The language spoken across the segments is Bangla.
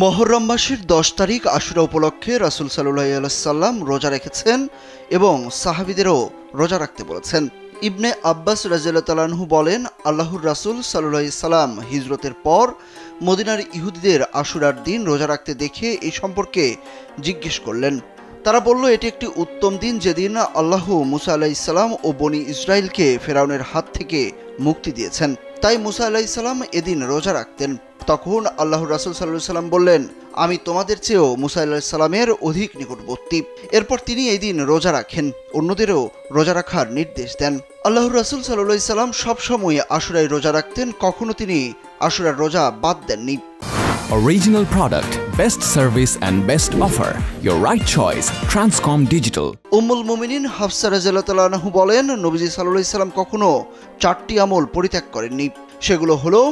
মুহররম মাসের ১০ তারিখ আশুরা উপলক্ষে রাসূল সাল্লাল্লাহু আলাইহি সাল্লাম রোজা রেখেছেন এবং সাহাবীদেরও রোজা রাখতে বলেছেন। ইবনে আব্বাস রাদিয়াল্লাহু তাআলা আনহু বলেন, আল্লাহর রাসূল সাল্লাল্লাহু আলাইহি সাল্লাম হিজরতের পর মদিনার ইহুদিদের আশুরার দিন রোজা রাখতে দেখে এই সম্পর্কে জিজ্ঞেস করলেন। তারা বলল, এটি একটি উত্তম দিন যেদিন আল্লাহ মুসা আলাইহিস সালাম ও বনি ইসরাইলকে ফেরাউনের হাত থেকে মুক্তি দিয়েছেন। তাই মুসা আলাইহিস সালাম এদিন রোজা রাখতেন। তখন আল্লাহর রাসূল সাল্লাল্লাহু আলাইহি সাল্লাম বললেন, আমি তোমাদের চেয়েও মুসা আলাইহিস সালামের অধিক নিকটবর্তী। এরপর তিনি এই দিন রোজা রাখেন, অন্যদেরও রোজা রাখার নির্দেশ দেন। আল্লাহর রাসূল সাল্লাল্লাহু আলাইহি সাল্লাম সবসময় আশুরায় রোজা রাখতেন, কখনো তিনি আশুরার রোজা বাদ দেননি। Original product, best service and best offer. Your right choice, Transcom Digital. উম্মুল মুমিনিন হাফসা রাদিয়াল্লাহু তাআলা আনহা বলেন, নবীজি সাল্লাল্লাহু আলাইহি সাল্লাম কখনো 4টি আমল পরিত্যাগ করেননি। সেগুলো হলো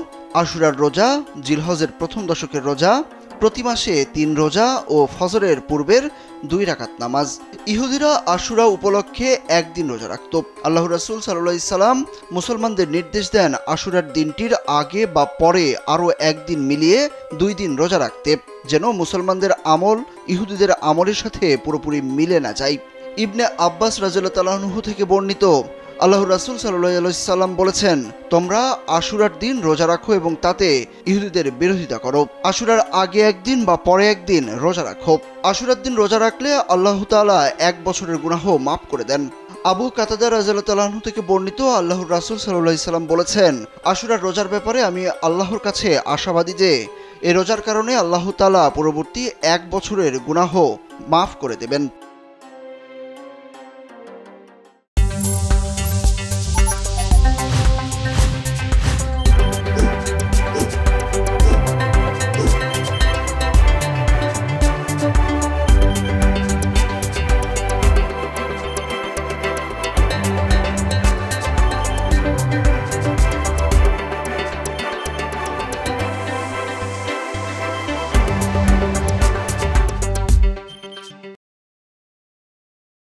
আশুরার রোজা, জিলহজের প্রথম দশকের রোজা, প্রতি মাসে 3 রোজা ও ফজরের পূর্বের 2 রাকাত নামাজ। ইহুদিরা আশুরা উপলক্ষে একদিন রোজা রাখত। আল্লাহর রাসূল সাল্লাল্লাহু আলাইহি সাল্লাম মুসলমানদের নির্দেশ দেন আশুরার দিনটির আগে বা পরে আরও একদিন মিলিয়ে 2 দিন রোজা রাখতে, যেন মুসলমানদের আমল ইহুদিদের আমলের সাথে পুরোপুরি মিলে না যায়। ইবনে আব্বাস রাদিয়াল্লাহু তাআলা আনহু থেকে বর্ণিত, আল্লাহর রাসূল সাল্লাল্লাহু আলাইহি সাল্লাম বলেছেন, তোমরা আশুরার দিন রোজা রাখো এবং তাতে ইহুদিদের বিরোধিতা করো। আশুরার আগে একদিন বা পরে একদিন রোজা রাখো। আশুরার দিন রোজা রাখলে আল্লাহ তাআলা 1 বছরের গুনাহ মাফ করে দেন। আবু কাতাদা রাদিয়াল্লাহু তাআলা আনহু থেকে বর্ণিত, আল্লাহর রাসূল সাল্লাল্লাহু আলাইহি সাল্লাম বলেছেন, আশুরার রোজার ব্যাপারে আমি আল্লাহর কাছে আশাবাদী যে এই রোজার কারণে আল্লাহ তাআলা পরবর্তী 1 বছরের গুনাহ মাফ করে দেবেন।